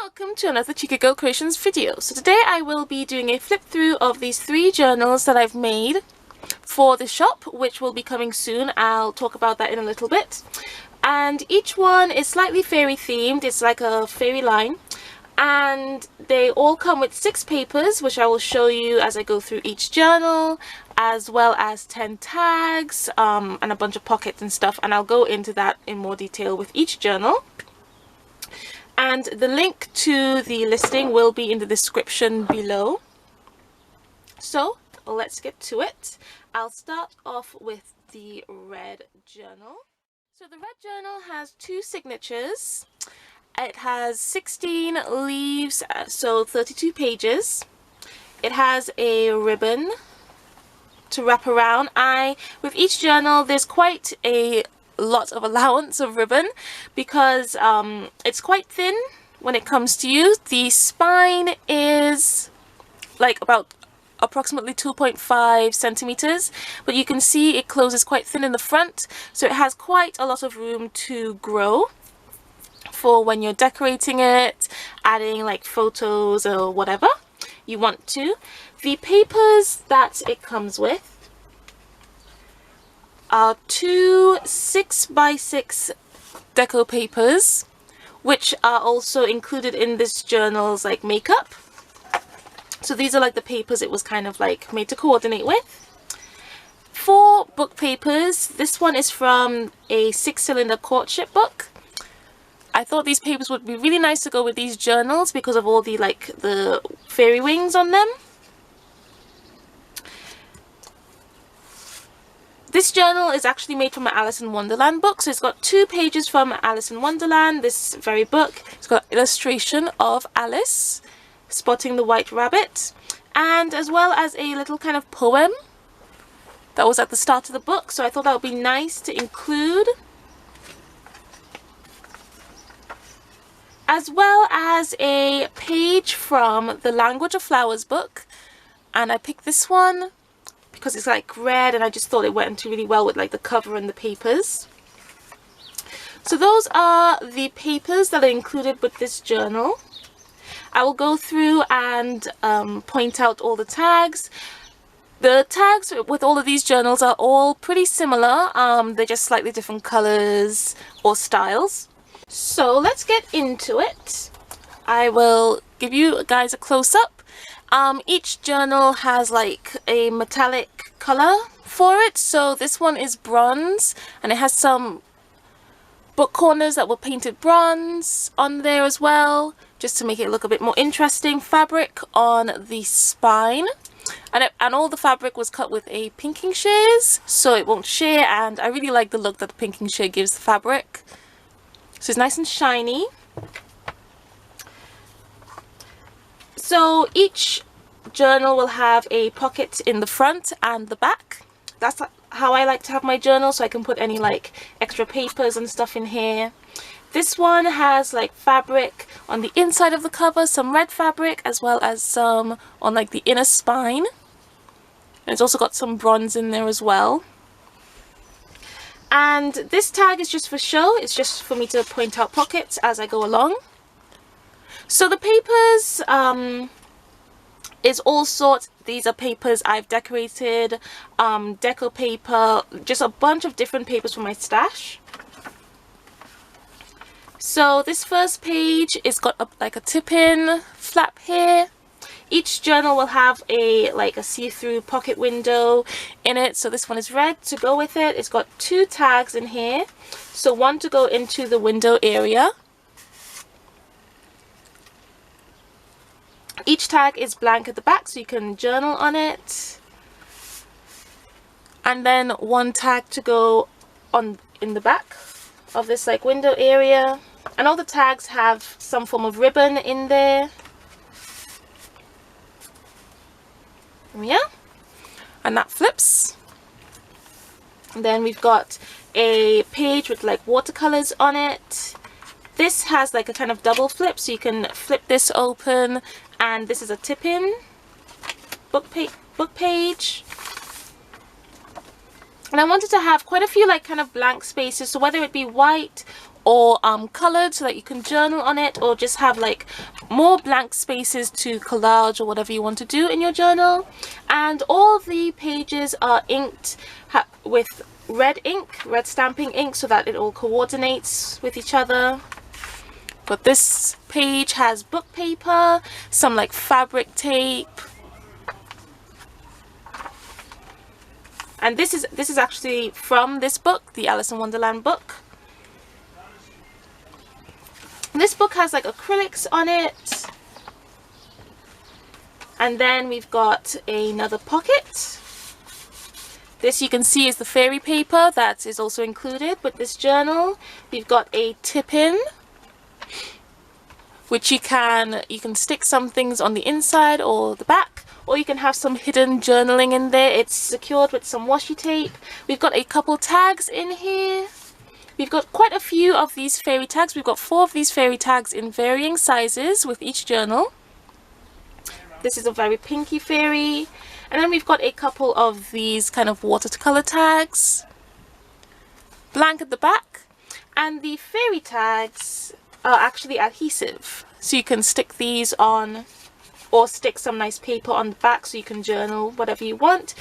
welcome to another Checiegirl Creations video. So today I will be doing a flip through of these 3 journals that I've made for the shop, which will be coming soon. I'll talk about that in a little bit. And each one is slightly fairy themed. It's like a fairy line. And they all come with 6 papers, which I will show you as I go through each journal, as well as 10 tags and a bunch of pockets and stuff. And I'll go into that in more detail with each journal. And the link to the listing will be in the description below. So let's get to it. I'll start off with the red journal. So the red journal has 2 signatures. It has 16 leaves, so 32 pages. It has a ribbon to wrap around. With each journal, there's quite a lot of allowance of ribbon because it's quite thin when it comes to use. The spine is like about approximately 2.5 centimeters, but you can see it closes quite thin in the front, so it has quite a lot of room to grow for when you're decorating it, adding like photos or whatever you want to. The papers that it comes with are 2 6x6 deco papers, which are also included in this journal's like makeup. So these are like the papers it was kind of like made to coordinate with. 4 book papers. This one is from a 6-cylinder courtship book. I thought these papers would be really nice to go with these journals because of all the like the fairy wings on them. This journal is actually made from an Alice in Wonderland book, so it's got 2 pages from Alice in Wonderland, this very book. It's got an illustration of Alice spotting the white rabbit, and as well as a little kind of poem that was at the start of the book, so I thought that would be nice to include. As well as a page from the Language of Flowers book, and I picked this one because it's like red and I just thought it went really well with like the cover and the papers. So those are the papers that are included with this journal. I will go through and point out all the tags. The tags with all of these journals are all pretty similar. They're just slightly different colors or styles. So let's get into it. I will give you guys a close-up. Each journal has like a metallic color for it. So this one is bronze and it has some book corners that were painted bronze on there as well, just to make it look a bit more interesting. Fabric on the spine, and all the fabric was cut with a pinking shears so it won't shear, and I really like the look that the pinking shear gives the fabric. So it's nice and shiny. So each journal will have a pocket in the front and the back. That's how I like to have my journal, so I can put any like extra papers and stuff in here. This one has like fabric on the inside of the cover, some red fabric, as well as some on like the inner spine. And it's also got some bronze in there as well. And this tag is just for show. It's just for me to point out pockets as I go along. So the papers is all sorts. These are papers I've decorated, deco paper, just a bunch of different papers from my stash. So this first page is got like a tip-in flap here. Each journal will have a see-through pocket window in it. So this one is red to go with it. It's got 2 tags in here. So one to go into the window area. Each tag is blank at the back, so you can journal on it. And then one tag to go on in the back of this like window area. And all the tags have some form of ribbon in there. Yeah, and that flips. And then we've got a page with like watercolors on it. This has like a kind of double flip, so you can flip this open, and this is a tip-in book page. And I wanted to have quite a few like kind of blank spaces, so whether it be white or coloured so that you can journal on it, or just have like more blank spaces to collage or whatever you want to do in your journal. And all the pages are inked with red ink, red stamping ink, so that it all coordinates with each other. But this page has book paper, some like fabric tape, and this is actually from this book, the Alice in Wonderland book. This book has like acrylics on it, and then we've got another pocket. This you can see is the fairy paper that is also included with this journal. We've got a tip-in, which you can stick some things on the inside or the back, or you can have some hidden journaling in there. It's secured with some washi tape. We've got a couple tags in here. We've got quite a few of these fairy tags. We've got 4 of these fairy tags in varying sizes with each journal. This is a very pinky fairy. And then we've got a couple of these kind of watercolor tags. Blank at the back. And the fairy tags are actually adhesive. So you can stick these on, or stick some nice paper on the back so you can journal whatever you want.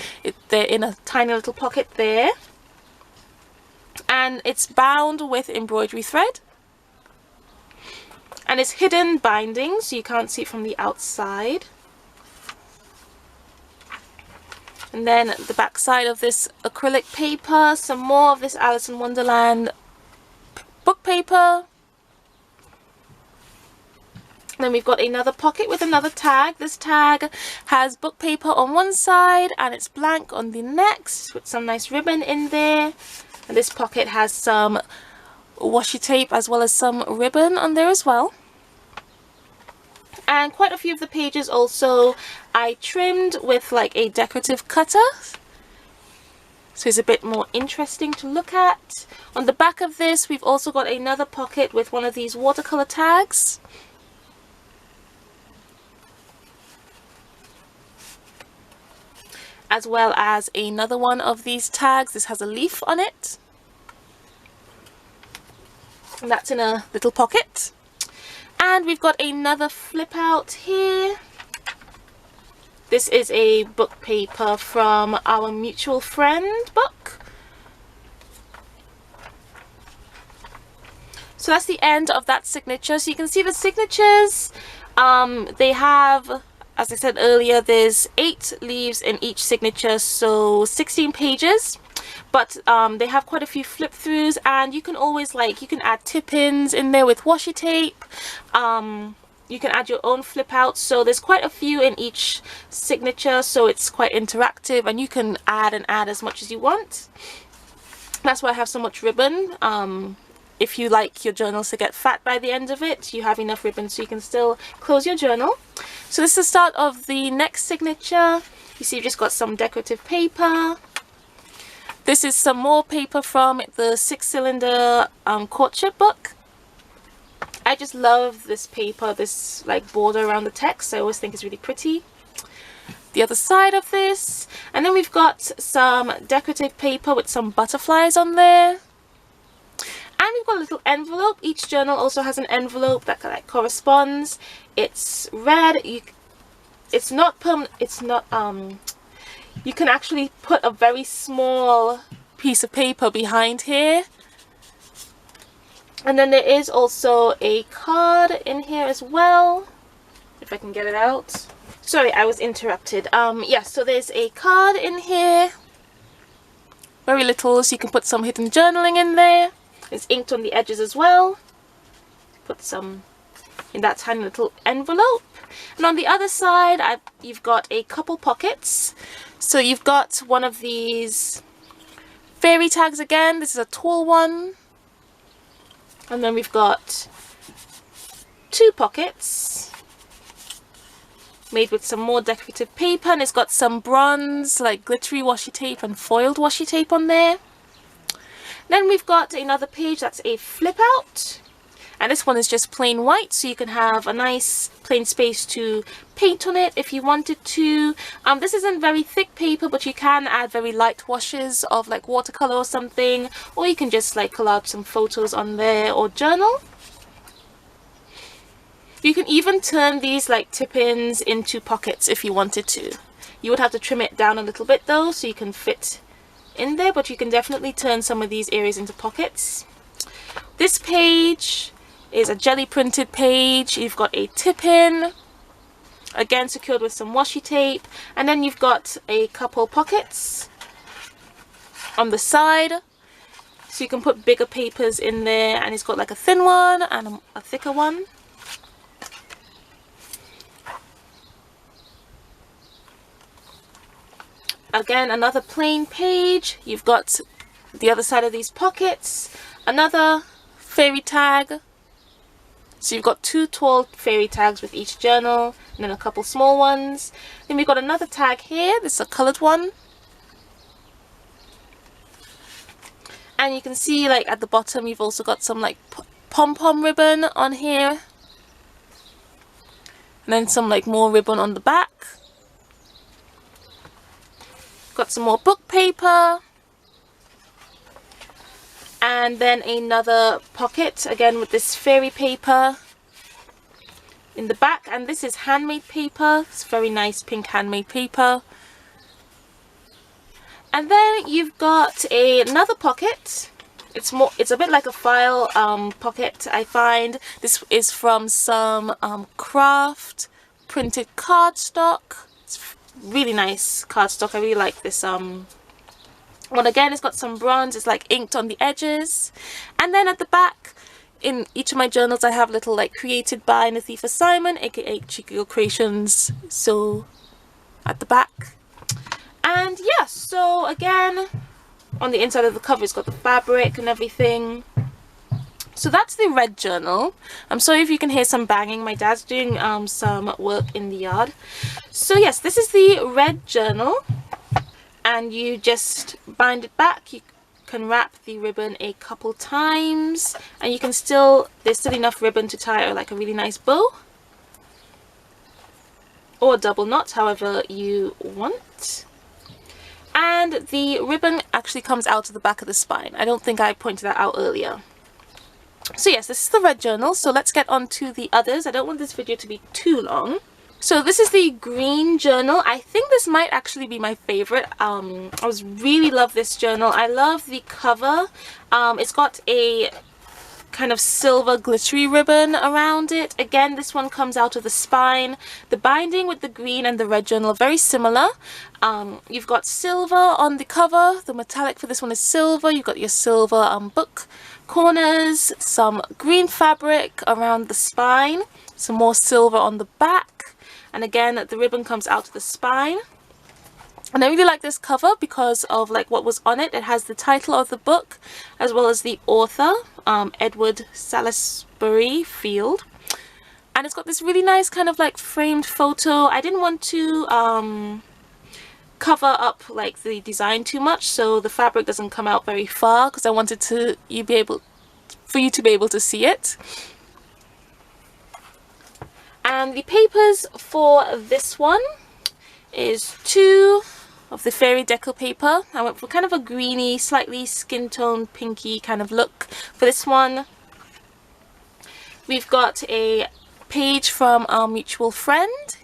They're in a tiny little pocket there. And it's bound with embroidery thread, and it's hidden binding so you can't see it from the outside. And then the back side of this acrylic paper, some more of this Alice in Wonderland book paper. Then we've got another pocket with another tag. This tag has book paper on one side and it's blank on the next, with some nice ribbon in there. And this pocket has some washi tape as well as some ribbon on there as well. And quite a few of the pages also I trimmed with like a decorative cutter, so it's a bit more interesting to look at. On the back of this we've also got another pocket with one of these watercolor tags. As well as another one of these tags. This has a leaf on it, and that's in a little pocket. And we've got another flip out here. This is a book paper from Our Mutual Friend book. So that's the end of that signature. So you can see the signatures. They have, as I said earlier, there's 8 leaves in each signature, so 16 pages. But they have quite a few flip throughs, and you can always you can add tip-ins in there with washi tape. You can add your own flip outs, so there's quite a few in each signature, so it's quite interactive, and you can add and add as much as you want. That's why I have so much ribbon. If you like your journals to get fat by the end of it, you have enough ribbon so you can still close your journal. So this is the start of the next signature. You see, you've just got some decorative paper. This is some more paper from the 6-cylinder courtship book. I just love this paper, this like border around the text. I always think it's really pretty. The other side of this, and then we've got some decorative paper with some butterflies on there. And we've got a little envelope. Each journal also has an envelope that corresponds. It's red. It's not permanent. It's not you can actually put a very small piece of paper behind here. And then there is also a card in here as well, if I can get it out. Sorry, I was interrupted. Yeah, so there's a card in here. Very little, so you can put some hidden journaling in there. It's inked on the edges as well. Put some in that tiny little envelope. And on the other side, you've got a couple pockets. So you've got one of these fairy tags again. This is a tall one. And then we've got 2 pockets made with some more decorative paper, and it's got some bronze, like glittery washi tape and foiled washi tape on there. Then we've got another page that's a flip out, And this one is just plain white, so you can have a nice plain space to paint on it if you wanted to. This isn't very thick paper, but you can add very light washes of like watercolor or something, or you can just like collage some photos on there or journal. You can even turn these like tip-ins into pockets if you wanted to. You would have to trim it down a little bit though, so you can fit in there, but you can definitely turn some of these areas into pockets. This page is a jelly printed page. You've got a tip-in, again secured with some washi tape, and then you've got a couple pockets on the side, so you can put bigger papers in there, and it's got like a thin one and a thicker one. Again, another plain page. You've got the other side of these pockets, another fairy tag. So you've got 2 tall fairy tags with each journal, and then a couple small ones. Then we've got another tag here. This is a coloured one. And you can see like at the bottom you've also got some like pom-pom ribbon on here. And then some like more ribbon on the back. Got some more book paper. And then another pocket, again with this fairy paper in the back. And this is handmade paper. It's very nice pink handmade paper. And then you've got another pocket. It's a bit like a file pocket, I find. This is from some craft printed cardstock. It's really nice cardstock. I really like this one. Again, it's got some bronze. It's like inked on the edges. And then at the back, in each of my journals, I have little like created by Nathifa Simon, aka Checiegirl Creations. So at the back. And yeah, so again, on the inside of the cover, it's got the fabric and everything. So that's the red journal. I'm sorry if you can hear some banging. My dad's doing some work in the yard. So yes, this is the red journal. And you just bind it back. You can wrap the ribbon a couple times, and you can there's still enough ribbon to tie like a really nice bow, or a double knot, however you want. And the ribbon actually comes out of the back of the spine. I don't think I pointed that out earlier. So yes, this is the red journal. So let's get on to the others. I don't want this video to be too long. So this is the green journal. I think this might actually be my favorite. I really love this journal. I love the cover. It's got a kind of silver glittery ribbon around it. Again, this one comes out of the spine. The binding with the green and the red journal are very similar. You've got silver on the cover. The metallic for this one is silver. You've got your silver book corners, some green fabric around the spine, some more silver on the back. And again, the ribbon comes out of the spine. And I really like this cover because of like what was on it. It has the title of the book as well as the author, Edward Salisbury Field. And it's got this really nice kind of like framed photo. I didn't want to cover up like the design too much, so the fabric doesn't come out very far, because I wanted for you to be able to see it. And the papers for this one is 2 of the fairy deco paper. I went for kind of a greeny, slightly skin tone pinky kind of look for this one. We've got a page from our mutual friend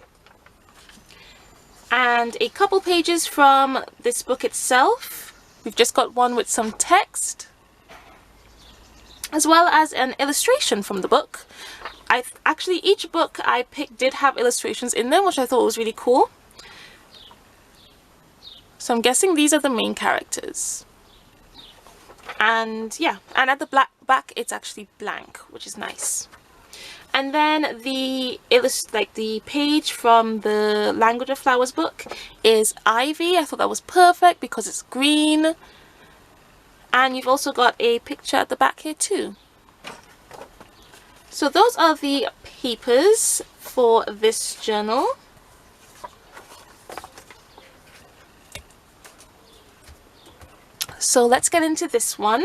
and a couple pages from this book itself. We've just got one with some text as well as an illustration from the book. Actually, each book I picked did have illustrations in them, which I thought was really cool. So I'm guessing these are the main characters. And yeah, and at the back it's actually blank, which is nice. And then the page from the Language of Flowers book is ivy. I thought that was perfect because it's green. And you've also got a picture at the back here too. So those are the papers for this journal. So let's get into this one.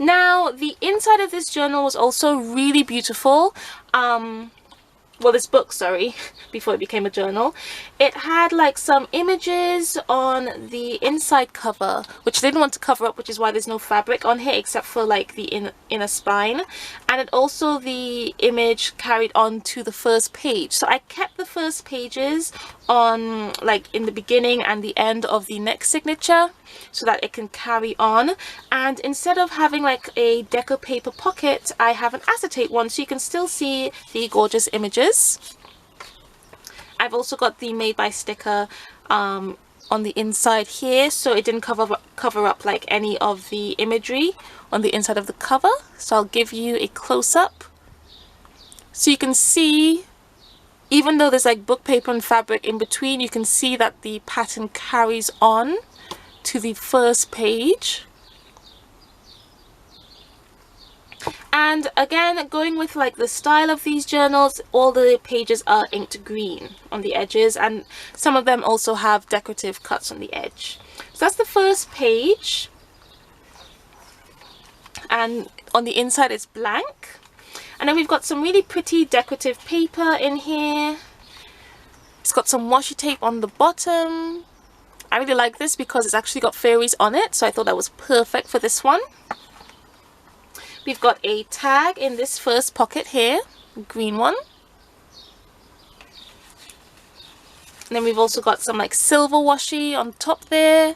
Now, the inside of this journal was also really beautiful. Well, this book, sorry, before it became a journal. It had like some images on the inside cover, which I didn't want to cover up, which is why there's no fabric on here except for like the inner spine. And it also, the image carried on to the first page. So I kept the first pages on like in the beginning and the end of the next signature so that it can carry on. And instead of having like a deco paper pocket, I have an acetate one, so you can still see the gorgeous images. I've also got the made by sticker on the inside here, so it didn't cover up like any of the imagery on the inside of the cover. So I'll give you a close-up so you can see, even though there's like book paper and fabric in between, you can see that the pattern carries on to the first page. And again, going with like the style of these journals, all the pages are inked green on the edges, and some of them also have decorative cuts on the edge. So that's the first page, and on the inside it's blank. And then we've got some really pretty decorative paper in here. It's got some washi tape on the bottom. I really like this because it's actually got fairies on it, so I thought that was perfect for this one. We've got a tag in this first pocket here, a green one. And then we've also got some like silver washi on top there.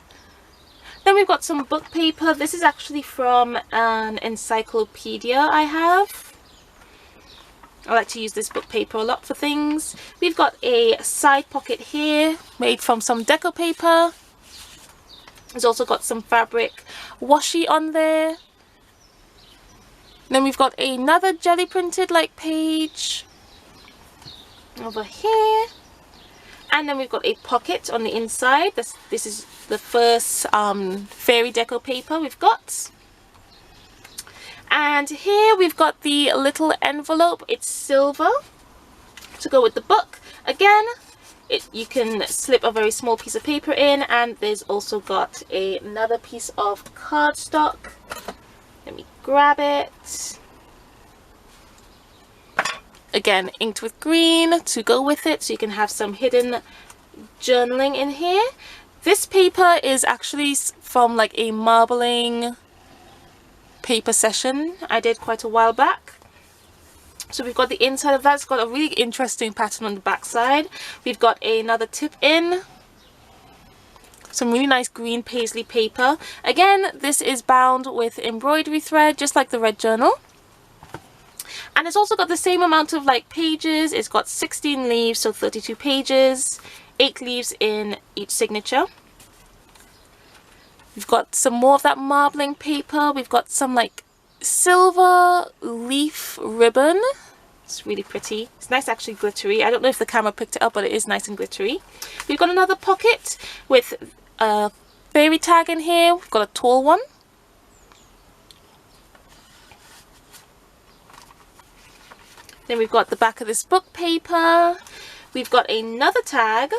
Then we've got some book paper. This is actually from an encyclopedia I have. I like to use this book paper a lot for things. We've got a side pocket here made from some deco paper. There's also got some fabric washi on there. Then we've got another jelly printed like page over here. And then we've got a pocket on the inside. This is the first fairy deco paper we've got. And here we've got the little envelope. It's silver to go with the book. Again, you can slip a very small piece of paper in, and there's also got another piece of cardstock. Let me grab it. Again, inked with green to go with it, so you can have some hidden journaling in here. This paper is actually from like a marbling paper session I did quite a while back. So we've got the inside of that. It's got a really interesting pattern on the back side. We've got another tip in. Some really nice green paisley paper. Again, this is bound with embroidery thread, just like the red journal. And it's also got the same amount of like pages. It's got 16 leaves, so 32 pages, 8 leaves in each signature. We've got some more of that marbling paper. We've got some like silver leaf ribbon. It's really pretty. It's nice, actually glittery. I don't know if the camera picked it up, but it is nice and glittery. We've got another pocket with a fairy tag in here. We've got a tall one. Then we've got the back of this book paper. We've got another tag.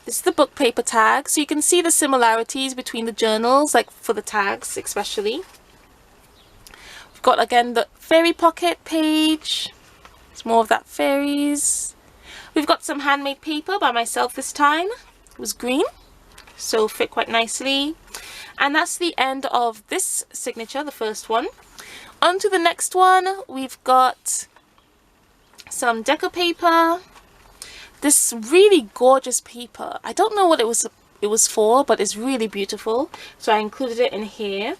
This is the book paper tag, so you can see the similarities between the journals, like for the tags especially. We've got again the fairy pocket page. It's more of that fairies. We've got some handmade paper by myself this time. It was green, so fit quite nicely. And that's the end of this signature, the first one. On to the next one. We've got some deco paper. This really gorgeous paper. I don't know what it was for, but it's really beautiful, so I included it in here.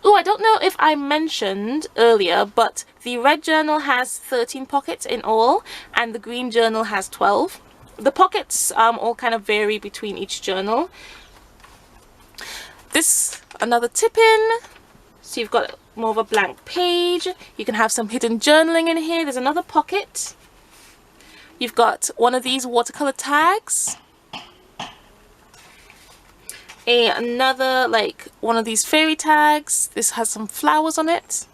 Oh, I don't know if I mentioned earlier, but the red journal has 13 pockets in all, and the green journal has 12. The pockets all kind of vary between each journal. This, another tip in. So you've got more of a blank page. You can have some hidden journaling in here. There's another pocket. You've got one of these watercolor tags. Another, like, one of these fairy tags. This has some flowers on it.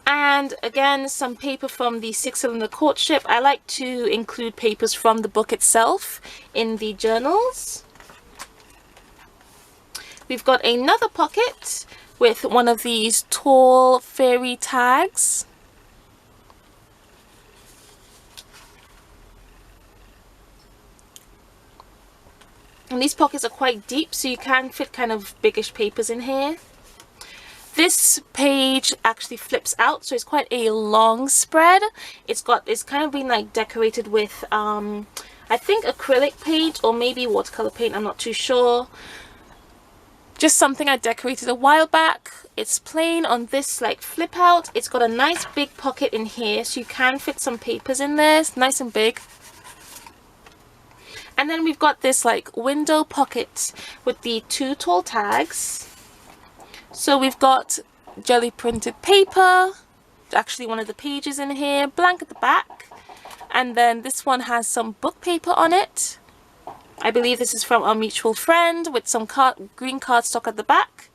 And again, some paper from the 6-cylinder courtship. I like to include papers from the book itself in the journals. We've got another pocket with one of these tall fairy tags. And these pockets are quite deep, so you can fit kind of biggish papers in here. This page actually flips out, so it's quite a long spread. It's kind of been like decorated with I think acrylic paint or maybe watercolor paint, I'm not too sure. Just something I decorated a while back. It's plain on this like flip out. It's got a nice big pocket in here, so you can fit some papers in there. It's nice and big. And then we've got this like window pocket with the 2 tall tags. So we've got jelly printed paper, actually one of the pages in here, blank at the back. And then this one has some book paper on it. I believe this is from our mutual friend, with some green cardstock at the back.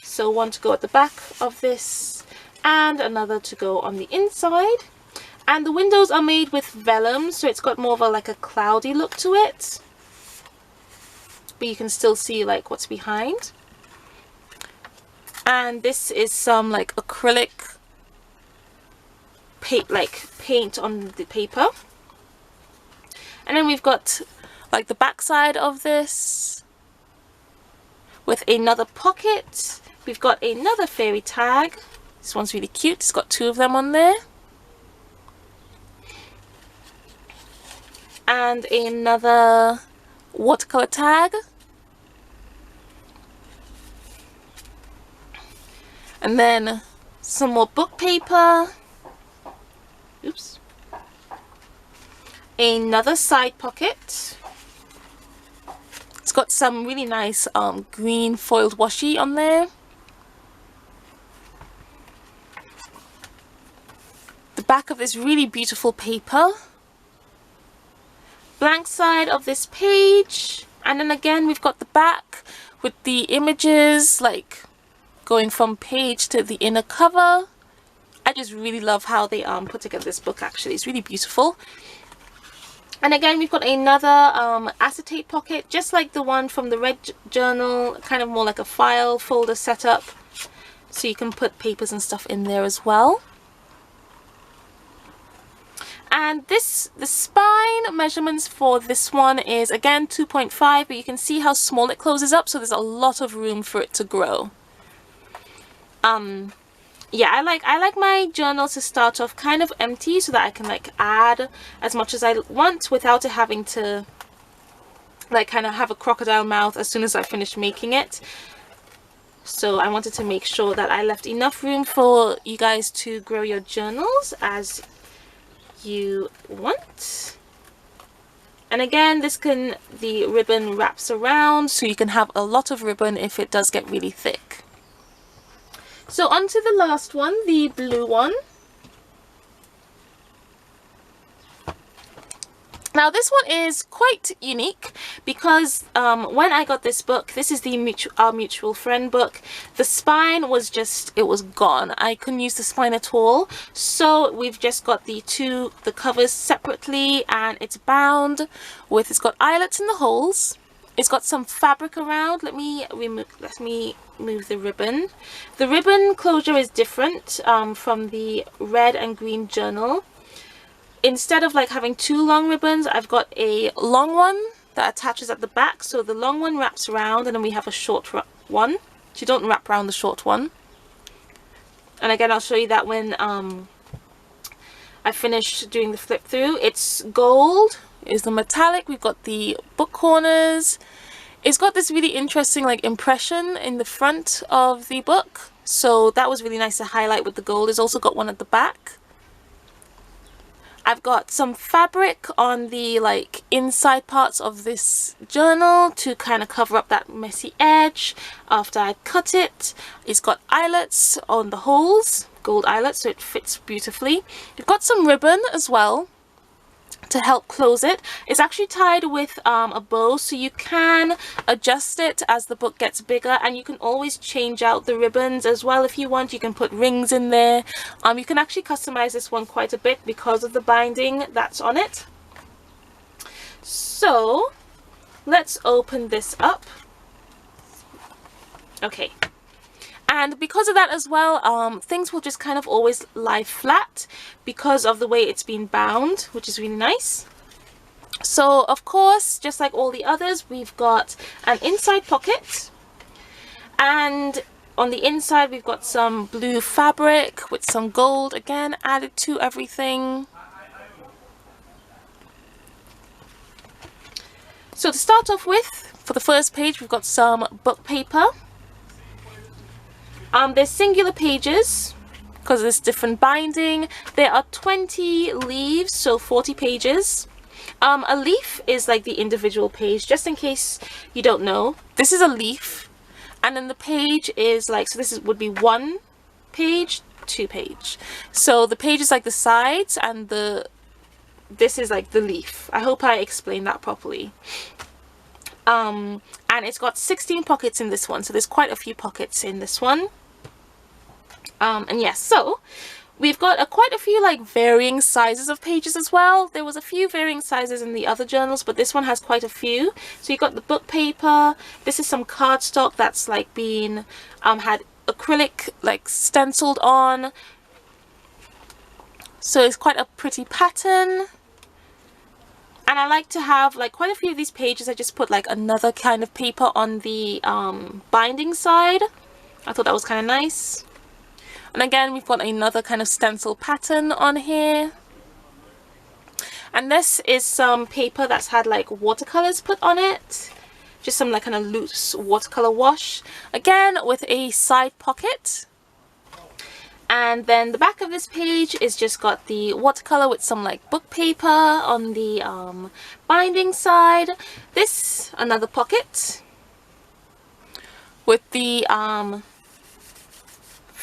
So one to go at the back of this and another to go on the inside. And the windows are made with vellum, so it's got more of like a cloudy look to it. But you can still see like what's behind. And this is some like acrylic paint on the paper. And then we've got like the back side of this with another pocket. We've got another fairy tag. This one's really cute. It's got 2 of them on there. And another watercolor tag. And then some more book paper. Oops. Another side pocket. It's got some really nice green foiled washi on there. The back of this really beautiful paper. Blank side of this page, and then again we've got the back with the images like going from page to the inner cover. I just really love how they put together this book. Actually, it's really beautiful. And again we've got another acetate pocket, just like the one from the red journal, kind of more like a file folder setup, so you can put papers and stuff in there as well. And the spine measurements for this one is again 2.5, but you can see how small it closes up, so there's a lot of room for it to grow. Yeah, I like my journal to start off kind of empty, so that I can like add as much as I want without it having to like kind of have a crocodile mouth as soon as I finish making it. So I wanted to make sure that I left enough room for you guys to grow your journals as you want. And again, the ribbon wraps around, so you can have a lot of ribbon if it does get really thick. So on to the last one, the blue one. Now this one is quite unique because when I got this book, this is our mutual friend book, the spine was it was gone. I couldn't use the spine at all. So we've just got the covers separately, and it's bound with, it's got eyelets in the holes. It's got some fabric around. Let me move the ribbon. The ribbon closure is different from the red and green journal. Instead of like having 2 long ribbons, I've got a long one that attaches at the back. So the long one wraps around, and then we have a short one. So you don't wrap around the short one. And again, I'll show you that when I finish doing the flip through. It's gold, is the metallic. We've got the book corners. It's got this really interesting like impression in the front of the book. So that was really nice to highlight with the gold. It's also got one at the back. I've got some fabric on the like inside parts of this journal to kind of cover up that messy edge after I cut it. It's got eyelets on the holes, gold eyelets, so it fits beautifully. You've got some ribbon as well to help close it. It's actually tied with a bow, so you can adjust it as the book gets bigger, and you can always change out the ribbons as well if you want. You can put rings in there. You can actually customize this one quite a bit because of the binding that's on it. So let's open this up. Okay. And because of that as well, things will just kind of always lie flat because of the way it's been bound, which is really nice. So of course, just like all the others, we've got an inside pocket, and on the inside we've got some blue fabric with some gold again added to everything. So to start off with, for the first page, we've got some book paper. There's singular pages because there's different binding. There are 20 leaves, so 40 pages. A leaf is like the individual page, just in case you don't know. This is a leaf, and then the page is like, so this would be 1 page, 2 page. So the page is like the sides, and this is like the leaf. I hope I explained that properly. And it's got 16 pockets in this one, so there's quite a few pockets in this one. And yes, so we've got quite a few like varying sizes of pages as well. There was a few varying sizes in the other journals, but this one has quite a few. So you've got the book paper. This is some cardstock that's like been had acrylic like stenciled on. So it's quite a pretty pattern. And I like to have like quite a few of these pages. I just put like another kind of paper on the binding side. I thought that was kind of nice. And again, we've got another kind of stencil pattern on here. And this is some paper that's had like watercolors put on it. Just some like kind of loose watercolor wash. Again, with a side pocket. And then the back of this page is just got the watercolor with some like book paper on the binding side. This, another pocket with the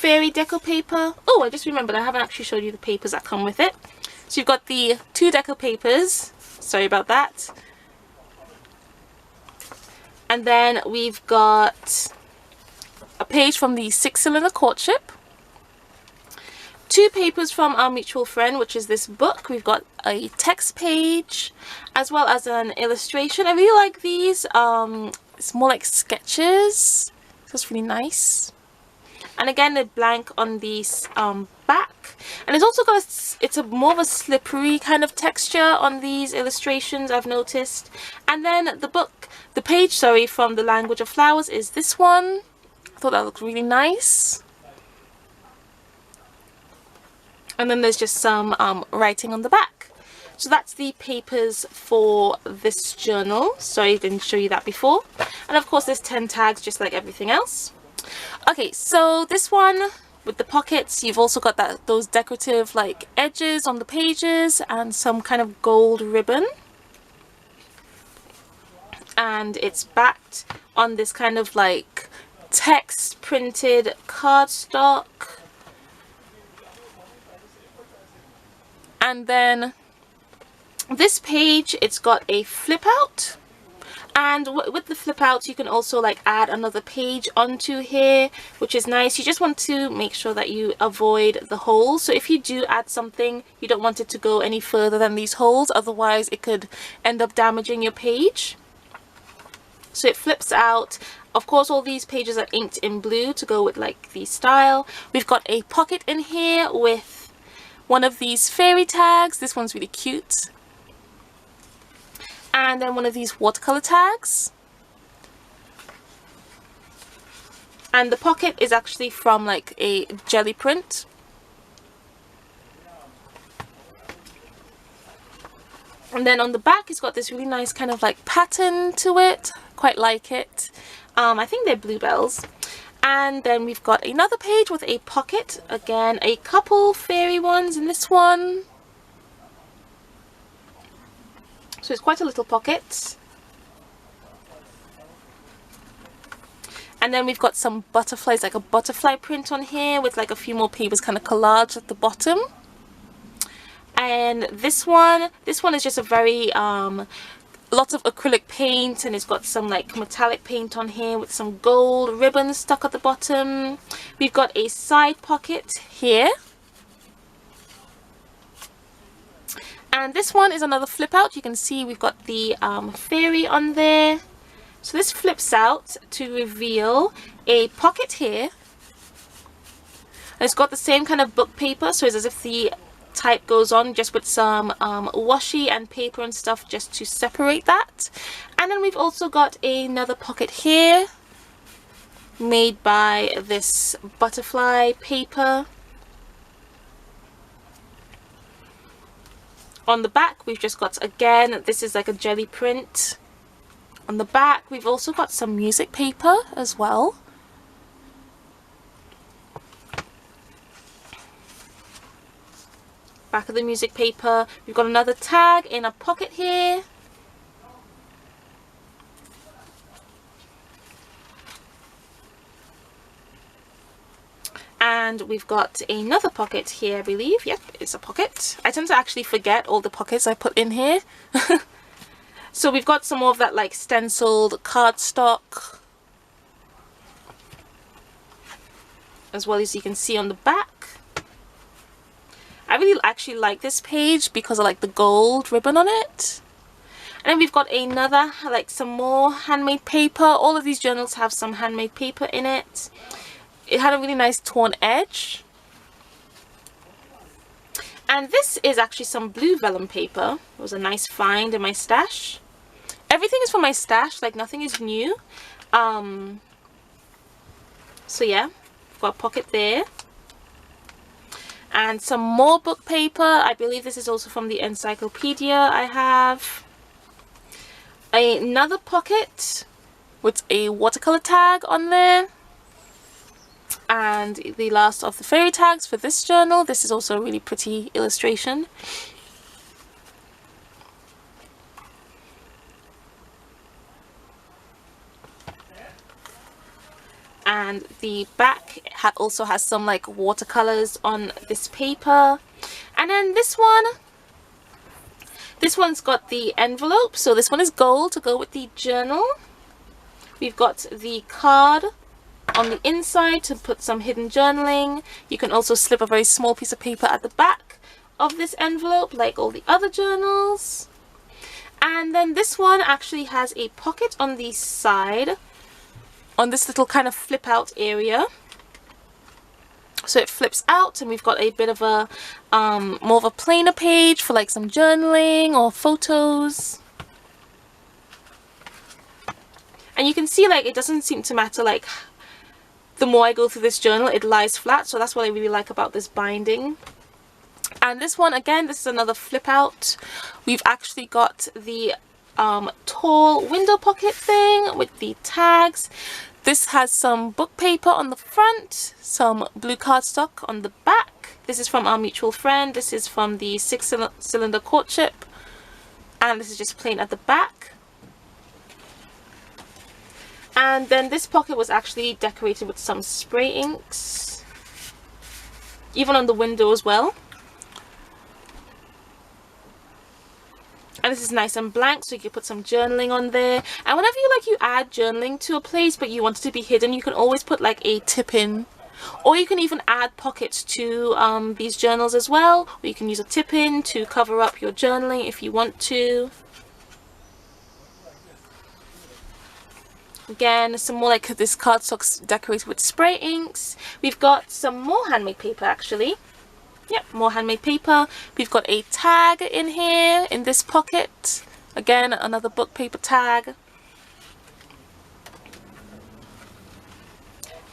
fairy deco paper. Oh, I just remembered I haven't actually showed you the papers that come with it. So you've got the 2 deco papers. Sorry about that. And then we've got a page from the 6-cylinder courtship. 2 papers from our mutual friend, which is this book. We've got a text page as well as an illustration. I really like these. It's more like sketches, so it's really nice. And again, they're blank on the back, and it's also got it's a more of a slippery kind of texture on these illustrations, I've noticed. And then the page, sorry, from the Language of Flowers is this one. I thought that looked really nice. And then there's just some writing on the back. So that's the papers for this journal. Sorry I didn't show you that before. And of course there's 10 tags just like everything else. Okay, so this one with the pockets, you've also got those decorative like edges on the pages and some kind of gold ribbon. And it's backed on this kind of like text printed cardstock. And then this page, it's got a flip out. And with the flip out, you can also like add another page onto here, which is nice. You just want to make sure that you avoid the holes. So if you do add something, you don't want it to go any further than these holes. Otherwise, it could end up damaging your page. So it flips out. Of course, all these pages are inked in blue to go with like the style. We've got a pocket in here with one of these fairy tags. This one's really cute. And then one of these watercolor tags. And the pocket is actually from like a jelly print. And then on the back, it's got this really nice kind of like pattern to it. Quite like it. I think they're bluebells. And then we've got another page with a pocket. Again, a couple fairy ones in this one. So it's quite a little pocket. And then we've got some butterflies, like a butterfly print on here with like a few more papers kind of collaged at the bottom. And this one is just a very lots of acrylic paint, and it's got some like metallic paint on here with some gold ribbons stuck at the bottom. We've got a side pocket here. And this one is another flip out. You can see we've got the fairy on there. So this flips out to reveal a pocket here. And it's got the same kind of book paper, so it's as if the type goes on, just with some washi and paper and stuff just to separate that. And then we've also got another pocket here made by this butterfly paper. On the back we've just got, again, this is like a jelly print. On the back we've also got some music paper as well. Back of the music paper, we've got another tag in a pocket here. And we've got another pocket here, I believe. Yep, it's a pocket. I tend to actually forget all the pockets I put in here. So we've got some more of that like stenciled cardstock, as well as you can see on the back. I really actually like this page because I like the gold ribbon on it. And then we've got another, like some more handmade paper. All of these journals have some handmade paper in it. It had a really nice torn edge. And this is actually some blue vellum paper. It was a nice find in my stash. Everything is from my stash, like nothing is new. So yeah, got a pocket there. And some more book paper. I believe this is also from the encyclopedia I have. Another pocket with a watercolor tag on there. And the last of the fairy tags for this journal. This is also a really pretty illustration. And the back also has some like watercolors on this paper. And then this one's got the envelope, so this one is gold to go with the journal. We've got the card on the inside to put some hidden journaling. You can also slip a very small piece of paper at the back of this envelope like all the other journals. And then this one actually has a pocket on the side, on this little kind of flip out area. So it flips out and we've got a bit of a more of a plainer page for like some journaling or photos. And you can see like it doesn't seem to matter, like the more I go through this journal it lies flat, so that's what I really like about this binding. And this one, again, this is another flip out. We've actually got the tall window pocket thing with the tags. This has some book paper on the front, some blue cardstock on the back. This is from our mutual friend. This is from the 6-cylinder courtship, and this is just plain at the back. And then this pocket was actually decorated with some spray inks, even on the window as well. And this is nice and blank, so you can put some journaling on there. And whenever you add journaling to a place but you want it to be hidden, you can always put like a tip in. Or you can even add pockets to these journals as well. Or you can use a tip in to cover up your journaling if you want to. Again, some more like this cardstock decorated with spray inks. We've got some more handmade paper actually. Yep, more handmade paper. We've got a tag in here in this pocket. Again, another book paper tag.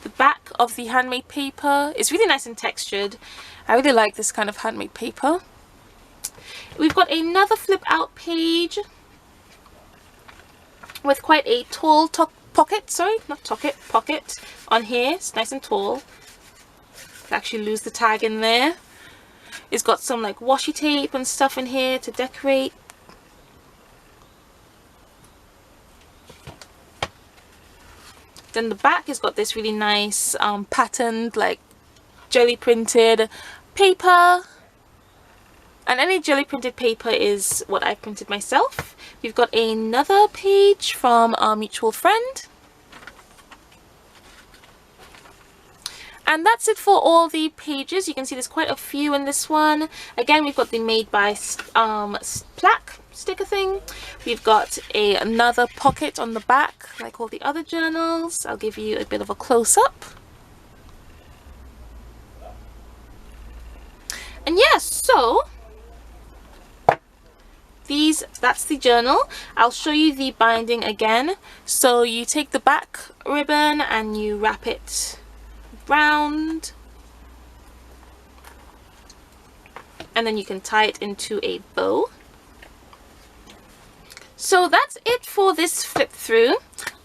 The back of the handmade paper is really nice and textured. I really like this kind of handmade paper. We've got another flip out page with quite a tall pocket, sorry, not pocket on here. It's nice and tall. You can actually lose the tag in there. It's got some like washi tape and stuff in here to decorate. Then the back has got this really nice patterned, like jelly printed paper. And any jelly printed paper is what I printed myself. We've got another page from our mutual friend. And that's it for all the pages. You can see there's quite a few in this one. Again, we've got the made by plaque. sticker thing. We've got another pocket on the back like all the other journals. I'll give you a bit of a close-up. And yes, so that's the journal. I'll show you the binding again. So you take the back ribbon and you wrap it round, and then you can tie it into a bow. So that's it for this flip through.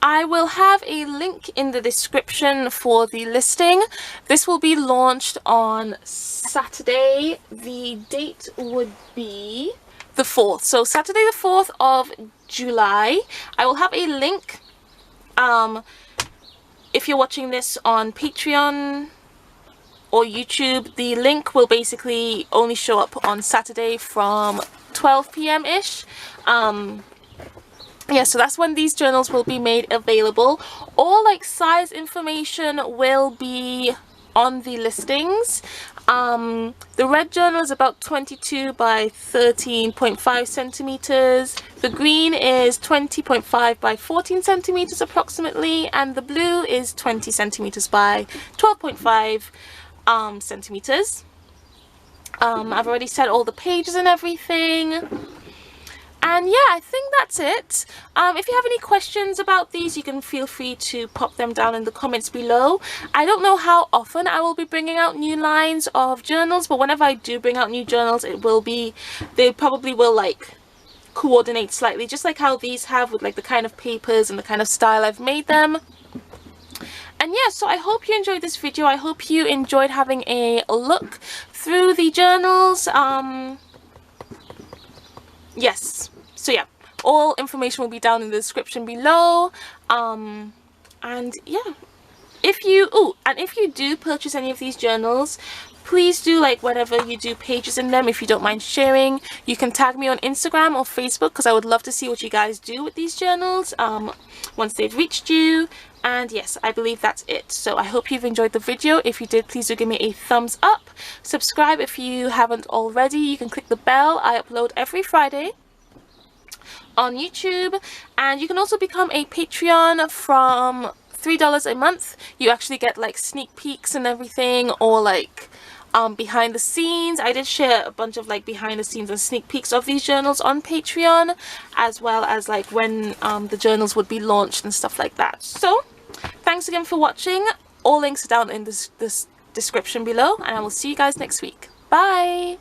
I will have a link in the description for the listing. This will be launched on Saturday. The date would be the 4th. So Saturday the 4th of July. I will have a link. If you're watching this on Patreon or YouTube, the link will basically only show up on Saturday from 12 p.m. ish. Yeah, so that's when these journals will be made available. All like size information will be on the listings. The red journal is about 22 by 13.5 centimeters. The green is 20.5 by 14 centimeters approximately, and the blue is 20 centimeters by 12.5 centimeters. I've already said all the pages and everything. And yeah, I think that's it. If you have any questions about these, you can feel free to pop them down in the comments below. I don't know how often I will be bringing out new lines of journals, but whenever I do bring out new journals, they probably will like coordinate slightly, just like how these have with like the kind of papers and the kind of style I've made them. And yeah, so I hope you enjoyed this video. I hope you enjoyed having a look through the journals. Yes. So yeah, all information will be down in the description below. And yeah, if you do purchase any of these journals, please do, like, whenever you do pages in them, if you don't mind sharing, you can tag me on Instagram or Facebook, because I would love to see what you guys do with these journals once they've reached you. And yes, I believe that's it. So I hope you've enjoyed the video. If you did, please do give me a thumbs up. Subscribe if you haven't already. You can click the bell. I upload every Friday on YouTube, and you can also become a Patreon from $3 a month. You actually get like sneak peeks and everything, or like behind the scenes. I did share a bunch of like behind the scenes and sneak peeks of these journals on Patreon, as well as like when the journals would be launched and stuff like that. So thanks again for watching. All links are down in this description below, and I will see you guys next week. Bye.